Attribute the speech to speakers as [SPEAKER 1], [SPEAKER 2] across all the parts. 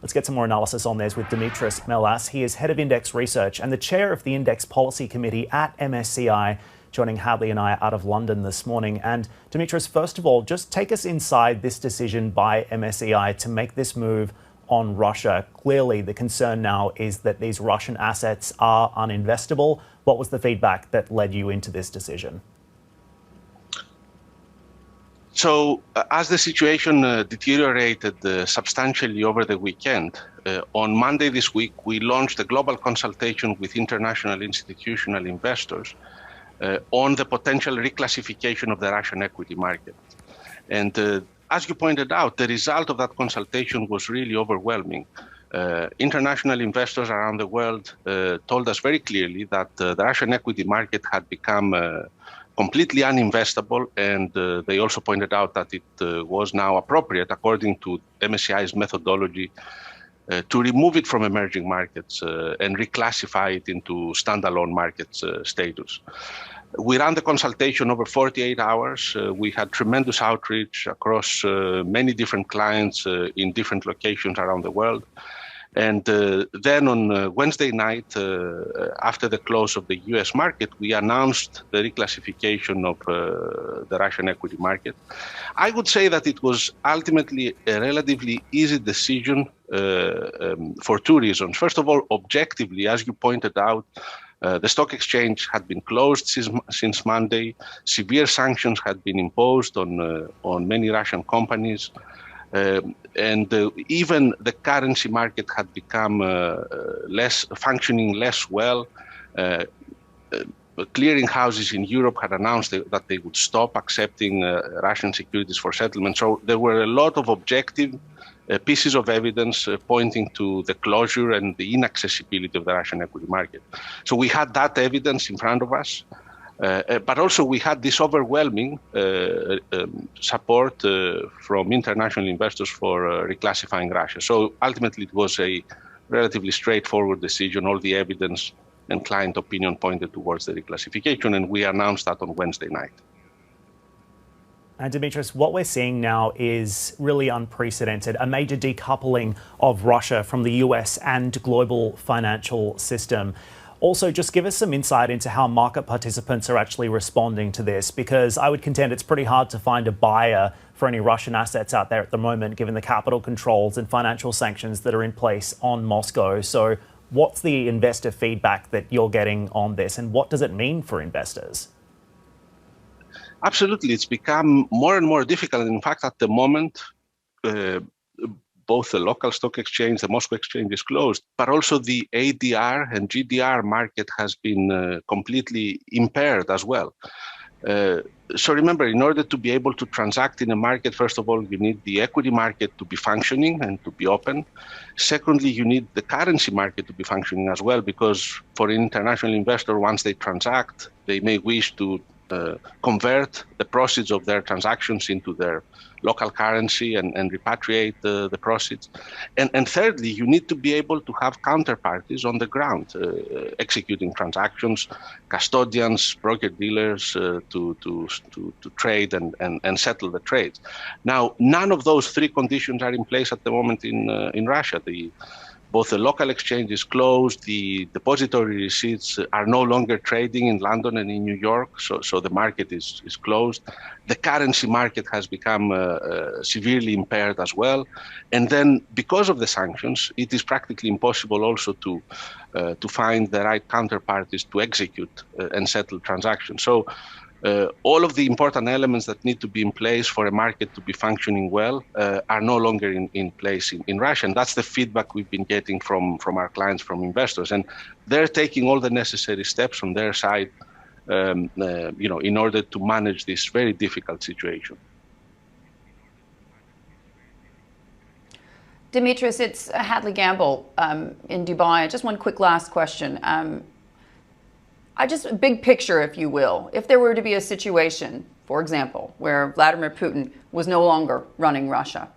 [SPEAKER 1] Let's get some more analysis on this with Dimitris Melas. He is head of index research and the chair of the Index Policy Committee at MSCI, joining Hadley and I out of London this morning. And Dimitris, first of all, just take us inside this decision by MSCI to make this move on Russia. Clearly, the concern now is that these Russian assets are uninvestable. What was the feedback that led you into this decision?
[SPEAKER 2] So, as the situation deteriorated substantially over the weekend, on Monday this week, we launched a global consultation with international institutional investors on the potential reclassification of the Russian equity market. And as you pointed out, the result of that consultation was really overwhelming. International investors around the world told us very clearly that the Russian equity market had become completely uninvestable, and they also pointed out that it was now appropriate, according to MSCI's methodology, to remove it from emerging markets and reclassify it into standalone markets status. We ran the consultation over 48 hours. We had tremendous outreach across many different clients in different locations around the world. And then on Wednesday night, after the close of the US market, we announced the reclassification of the Russian equity market. I would say that it was ultimately a relatively easy decision for two reasons. First of all, objectively, as you pointed out, the stock exchange had been closed since Monday. Severe sanctions had been imposed on many Russian companies. And even the currency market had become functioning less well. Clearing houses in Europe had announced that they would stop accepting Russian securities for settlement. So there were a lot of objective pieces of evidence pointing to the closure and the inaccessibility of the Russian equity market. So we had that evidence in front of us. But also we had this overwhelming support from international investors for reclassifying Russia. So ultimately it was a relatively straightforward decision. All the evidence and client opinion pointed towards the reclassification, and we announced that on Wednesday night.
[SPEAKER 1] And Dimitris, what we're seeing now is really unprecedented, a major decoupling of Russia from the US and global financial system. Also, just give us some insight into how market participants are actually responding to this, because I would contend it's pretty hard to find a buyer for any Russian assets out there at the moment, given the capital controls and financial sanctions that are in place on Moscow. So what's the investor feedback that you're getting on this, and what does it mean for investors?
[SPEAKER 2] Absolutely. It's become more and more difficult. In fact, at the moment, both the local stock exchange, the Moscow exchange is closed, but also the ADR and GDR market has been completely impaired as well. So remember, in order to be able to transact in a market, first of all, you need the equity market to be functioning and to be open. Secondly, you need the currency market to be functioning as well, because for an international investor, once they transact, they may wish to convert the proceeds of their transactions into their local currency and repatriate the proceeds. And thirdly, you need to be able to have counterparties on the ground executing transactions, custodians, broker dealers to trade and settle the trades. Now, none of those three conditions are in place at the moment in Russia. Both the local exchange is closed, the depository receipts are no longer trading in London and in New York, so the market is closed. The currency market has become severely impaired as well. And then because of the sanctions, it is practically impossible also to find the right counterparties to execute and settle transactions. So all of the important elements that need to be in place for a market to be functioning well are no longer in place in Russia. And that's the feedback we've been getting from our clients, from investors. And they're taking all the necessary steps on their side, in order to manage this very difficult situation.
[SPEAKER 3] Dimitris, it's Hadley Gamble in Dubai. Just one quick last question. Just a big picture, if you will. If there were to be a situation, for example, where Vladimir Putin was no longer running Russia,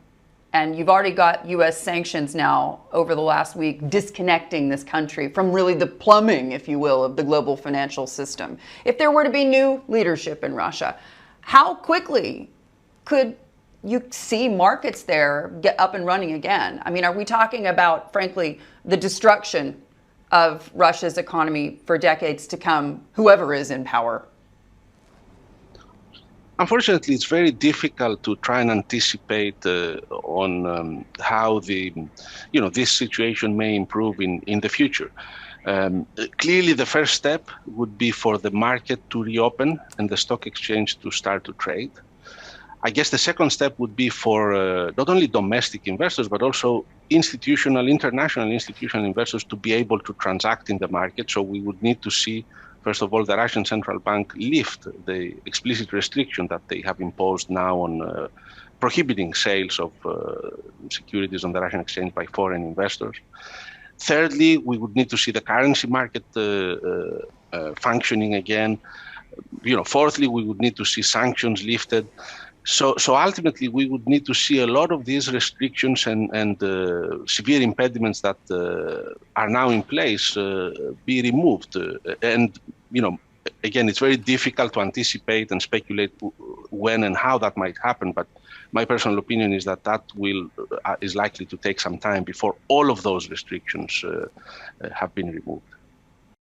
[SPEAKER 3] and you've already got U.S. sanctions now over the last week disconnecting this country from really the plumbing, if you will, of the global financial system. If there were to be new leadership in Russia, how quickly could you see markets there get up and running again? I mean, are we talking about, frankly, the destruction of Russia's economy for decades to come, whoever is in power?
[SPEAKER 2] Unfortunately, it's very difficult to try and anticipate on how this situation may improve in the future. Clearly, the first step would be for the market to reopen and the stock exchange to start to trade. I guess the second step would be for not only domestic investors, but also international institutional investors to be able to transact in the market. So we would need to see, first of all, the Russian central bank lift the explicit restriction that they have imposed now on prohibiting sales of securities on the Russian exchange by foreign investors. Thirdly, we would need to see the currency market functioning again. Fourthly, we would need to see sanctions lifted. So ultimately, we would need to see a lot of these restrictions and severe impediments that are now in place be removed. Again, it's very difficult to anticipate and speculate when and how that might happen. But my personal opinion is that is likely to take some time before all of those restrictions have been removed.